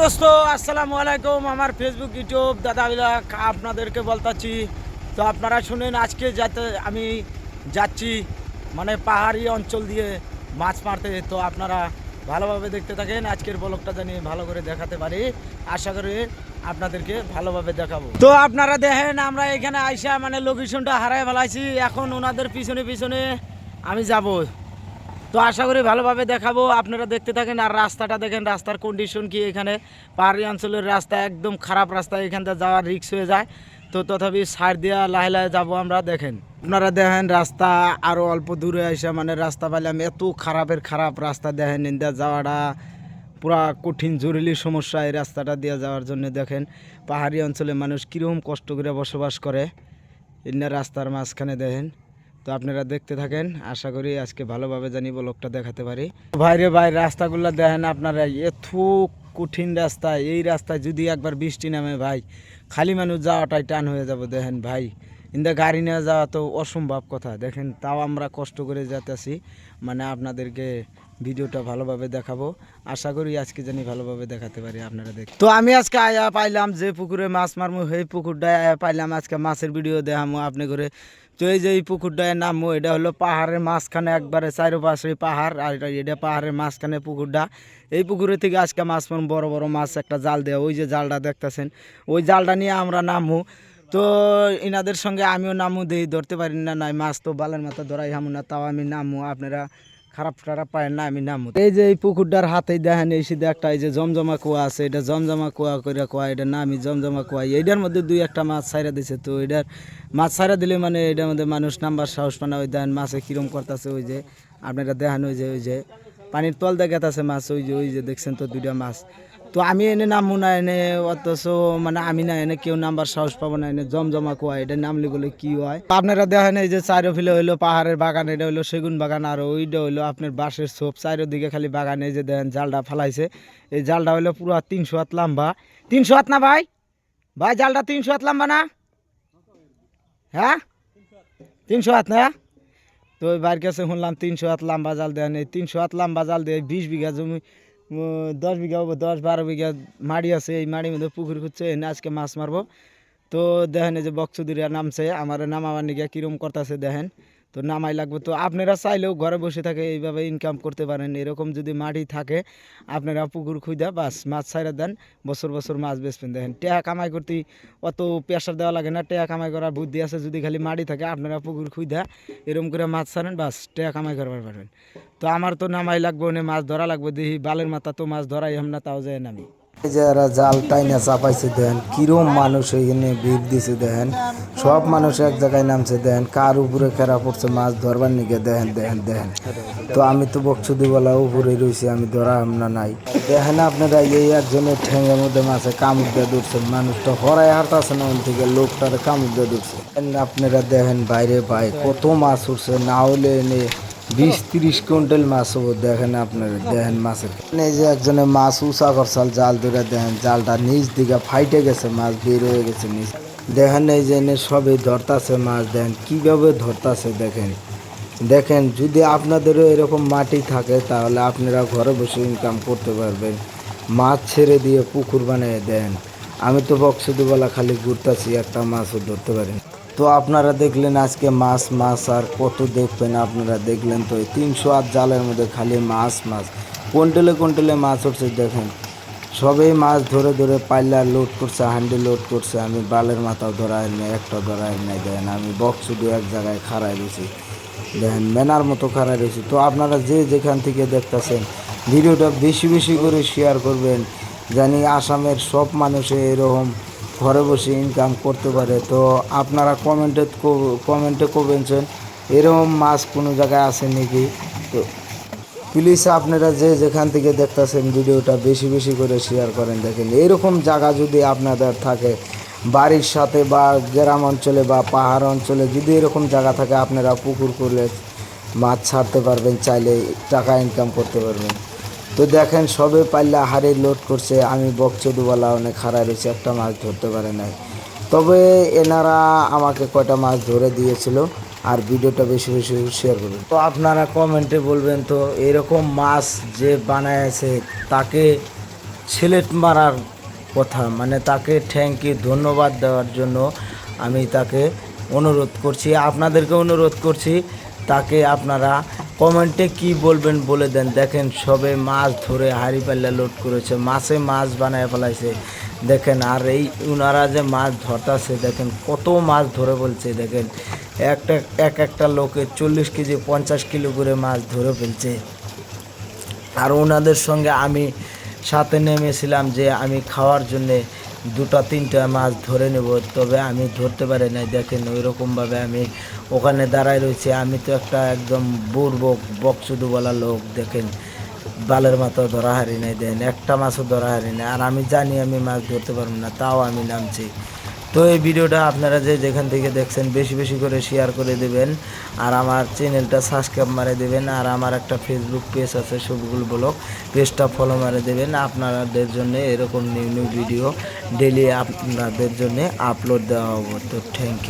দোস্ত আসসালামু আলাইকুম। আমার ফেসবুক ইউটিউব দাদাবিলা আপনাদেরকে বলতাছি। তো আপনারা শুনেন, আজকে আমি যাচ্ছি মানে পাহাড়ি অঞ্চল দিয়ে মাছ মারতে। তো আপনারা ভালোভাবে দেখতে থাকেন। আজকের ব্লগটা জানি ভালো করে দেখাতে পারি, আশা করি আপনাদেরকে ভালোভাবে দেখাবো। তো আপনারা দেখেন, আমরা এখানে আইসা মানে লোকেশনটা হারাই ফেলাইছি। এখন ওনাদের পিছনে পিছনে আমি যাব। তো আশা করি ভালোভাবে দেখাবো, আপনারা দেখতে থাকেন। আর রাস্তাটা দেখেন, রাস্তার কন্ডিশন কি। এখানে পাহাড়ি অঞ্চলের রাস্তা একদম খারাপ রাস্তা, এখান থেকে যাওয়ার রিস্ক হয়ে যায়। তো তথাপি সাইড দিয়া লাহে লাহে যাবো আমরা। দেখেন আপনারা, দেখেন রাস্তা আরও অল্প দূরে আসে মানে রাস্তা পাইলাম, এত খারাপের খারাপ রাস্তা। দেখেন ইন্দা যাওয়াটা পুরা কঠিন জরুরি সমস্যা এই রাস্তাটা দিয়ে যাওয়ার জন্য। দেখেন পাহাড়ি অঞ্চলে মানুষ কীরকম কষ্ট করে বসবাস করে ইন্না রাস্তার মাঝখানে। দেখেন, তো আপনারা দেখতে থাকেন, আশা করি আজকে ভালোভাবে জানি ব্লগটা দেখাতে পারি। ভাইরে ভাই, রাস্তাগুলো দেখেন আপনারা, এত কঠিন রাস্তা। এই রাস্তায় যদি একবার বৃষ্টি নামে ভাই, খালি মানুষ যাওয়াটাই টান হয়ে যাব। দেখেন ভাই, ইন্দা গাড়ি নিয়ে যাওয়া তো অসম্ভব কথা। দেখেন তাও আমরা কষ্ট করে যেতেছি, মানে আপনাদেরকে ভিডিওটা ভালোভাবে দেখাবো। আশা করি আজকে জানি ভালোভাবে দেখাতে পারি, আপনারা দেখ। তো আমি আজকে আয়া পাইলাম যে পুকুরে মাছ মারমু, সেই পুকুরটায় আয়া পাইলাম। আজকে মাছের ভিডিও দেখামো আপনি করে। তো এই যে এই পুকুরটায় নামবো, এটা হলো পাহাড়ের মাঝখানে, একবারে চারোপাশে পাহাড়। আর এটা পাহাড়ের মাঝখানে পুকুরটা। এই পুকুরের থেকে আজকে মাছ মারবো, বড় বড় মাছ। একটা জাল দেওয়া, ওই যে জালটা দেখতেছেন, ওই জালটা নিয়ে আমরা নামবো। তো ইনাদের সঙ্গে আমিও নামু, দেই ধরতে পারি না নাই মাছ, তো বালের মাথা ধরাই হামু না, তাও আমি নামু। আপনারা খারাপ খারাপ পায় না, আমি নামু। এই যে এই পুকুরটার হাতেই দেখেন, এই সিধে একটা এই যে জমজমা কুয়া আছে, এটা জমজমা কুয়া করে কোয়া, এটা নামি জমজমা কুয়া। এইটার মধ্যে দুই একটা মাছ ছাইরা দিছে। তো এটার মাছ ছাইরা দিলে মানে এটার মধ্যে মানুষ নামবার সাহস পায় না। ওই দেখেন মাছে কিরম করতেছে, ওই যে আপনারা দেখেন, ওই যে পানির তল দেখাতেছে মাছ, ওই যে দেখছেন তো দুইটা মাছ। তো আমি এনে নামবো না, এনে অথচ মানে আমি না এনে কেউ নামবার সাহস পাবো না। এনে জমজমা কুয়া, এটা নামলে বলে কি হয়। আপনারা দেখেন, এই যে চারোফিলে হইলো পাহাড়ের বাগান, এটা হইলো সেগুন বাগান। আর ওইটা হইলো আপনার বাঁশের ছোপ, চারিদিকে খালি বাগান। এই যে দেখেন জালটা ফালাইছে, এই জালটা হইলো পুরো 300 হাত লম্বা। 300 হাত না ভাই? ভাই জালটা 300 হাত লম্বা না? হ্যাঁ 300 হাত না? তো ওই বাইর কাছে শুনলাম 300 হাত লম্বা জাল দেন। এই 300 হাত লম্বা জাল দিয়ে 20 বিঘা জমি, 10 বিঘা 10-12 বিঘা মাড়ি আছে। এই মাড়ির মধ্যে পুকুর খুঁজছে, এনে আজকে মাছ মারবো। তো দেখেন এই যে বক্সুদিরা নামছে, আমার নামাবার নিকে কিরম করতেছে দেখেন। তো নামাই লাগবে। তো আপনারা চাইলেও ঘরে বসে থাকে এইভাবে ইনকাম করতে পারেন। এরকম যদি মাটি থাকে, আপনারা পুকুর খুঁজা বাস মাছ ছাইরা দেন, বছর বছর মাছ বেচবেন। দেখেন টেয়া কামাই করতে অত প্রেশার দেওয়া লাগে না, টেয়া কামাই করার বুদ্ধি আছে। যদি খালি মাটি থাকে, আপনারা পুকুর খুঁজা এরকম করে মাছ ছাড়েন, বাস টেয়া কামাই করবার পারবেন। তো আমার তো নামাই লাগবে, ওনে মাছ ধরা লাগবে। দেখি বালের মাথা তো মাছ ধরাই হাম না, তাও যায় নামি। এই যে এরা জাল টাইনা চাপাইছে, দেখেন কিরম মানুষ এখানে ভিড় দিছে। দেখেন সব মানুষ এক জায়গায় নামছে। দেখেন কার উপরে খেরা পড়ছে মাছ ধরবার নিকে। দেখেন দেখেন দেখেন। তো আমি তো বকচুদিওয়ালা উপরে রয়েছি, আমি ধরা হামনা নাই। দেখেন আপনারা, এই একজনের ঠেঙের মধ্যে মাছে কামড় দিয়ে ধরছেন। মানুষটা হরাই হাঁটাছে না, ওন থেকে লোকটার কামড় দিয়ে ধরছে। আপনারা দেখেন বাইরে ভাই কত মাছ উঠছে, না হলে এনে 20-30 কুইন্টাল মাছ হবো। দেখেন আপনারা, দেখেন মাছের এই যে একজনে মাছ উঁচা করছাল জাল ধরে। দেখেন জালটা নিচ দিকে ফাইটে গেছে, মাছ বের হয়ে গেছে নিচ। দেখেন এই যে সবই ধরতাছে মাছ, দেখেন কিভাবে ধরতাছে। দেখেন দেখেন, যদি আপনাদেরও এরকম মাটি থাকে, তাহলে আপনারা ঘরে বসে ইনকাম করতে পারবেন। মাছ ছেড়ে দিয়ে পুকুর বানিয়ে দেন। আমি তো বক্সুদিওয়ালা খালি ঘুরতাছি, একটা মাছও ধরতে পারেন। তো আপনারা দেখলেন আজকে মাছ মাছ, আর কত দেখবেন। আপনারা দেখলেন তো 300 হাত জালের মধ্যে খালি মাছ মাছ, কুইন্টালে কুইন্টালে মাছ উঠছে। দেখেন সবেই মাছ ধরে ধরে পাইলা লোড করছে, হান্ডি লোড করছে। আমি বালের মাথাও ধরাই নাই, একটা ধরাই নাই। দেখেন আমি বক্সুদি এক জায়গায় খাড়াই রয়েছি, দেখেন মেনার মতো খাড়াই রয়েছি। তো আপনারা যে যেখান থেকে দেখতেছেন, ভিডিওটা বেশি বেশি করে শেয়ার করবেন, জানি আসামের সব মানুষে এরকম ঘরে বসে ইনকাম করতে পারে। তো আপনারা কমেন্টে করবেন এরকম মাছ কোনো জায়গায় আছে নাকি। তো প্লিজ আপনারা যে যেখান থেকে দেখতেছেন, ভিডিওটা বেশি বেশি করে শেয়ার করেন। দেখেন এরকম জায়গা যদি আপনাদের থাকে, বাড়ির সাথে বা গ্রাম অঞ্চলে বা পাহাড় অঞ্চলে যদি এরকম জায়গা থাকে, আপনারা পুকুর করলে মাছ ছাড়তে পারবেন, চাইলে টাকা ইনকাম করতে পারবেন। তো দেখেন সবে পাল্লা হাড়ে লোড করছে, আমি বকচুদিওয়ালা অনেক খাড়া রয়েছে, একটা মাছ ধরতে পারে নাই। তবে এনারা আমাকে কয়টা মাছ ধরে দিয়েছিল। আর ভিডিওটা বেশি বেশি শেয়ার করবেন। তো আপনারা কমেন্টে বলবেন, তো এরকম মাছ যে বানায় আছে তাকে সিলেট মারার কথা, মানে তাকে থ্যাংক ইউ, ধন্যবাদ দেওয়ার জন্য আমি তাকে অনুরোধ করছি, আপনাদেরকে অনুরোধ করছি, তাকে আপনারা কমেন্টে কি বলবেন বলে দেন। দেখেন সবে মাছ ধরে হাঁড়ি পাল্লা লোড করেছে, মাছে মাছ বানায় ফেলাইছে দেখেন। আর এই ওনারা যে মাছ ধরতেছে দেখেন কত মাছ ধরে বলছে, দেখেন একটা লোকে 40 কেজি 50 কিলো করে মাছ ধরে ফেলছে। আর ওনাদের সঙ্গে আমি সাথে নেমেছিলাম যে আমি খাওয়ার জন্যে 2-3টা মাছ ধরে নেব, তবে আমি ধরতে পারি নাই। দেখেন ওইরকমভাবে আমি ওখানে দাঁড়ায় রয়েছি। আমি তো একটা একদম বুড়বক বকচুদু বলা লোক, দেখেন বালের মাথাও ধরা হারি নাই, দেন একটা মাছও ধরা হারি নাই। আর আমি জানি আমি মাছ ধরতে পারবো না, তাও আমি নামছি। তো এই ভিডিওটা আপনারা যে যেখান থেকে দেখছেন বেশি বেশি করে শেয়ার করে দেবেন, আর আমার চ্যানেলটা সাবস্ক্রাইব মারে দেবেন। আর আমার একটা ফেসবুক পেজ আছে সবগুলো ব্লগ, পেজটা ফলো মারে দেবেন। আপনাদের জন্য এরকম নিউ নিউ ভিডিও ডেলি আপনাদের জন্য আপলোড দেওয়া হবে। তো থ্যাংক ইউ।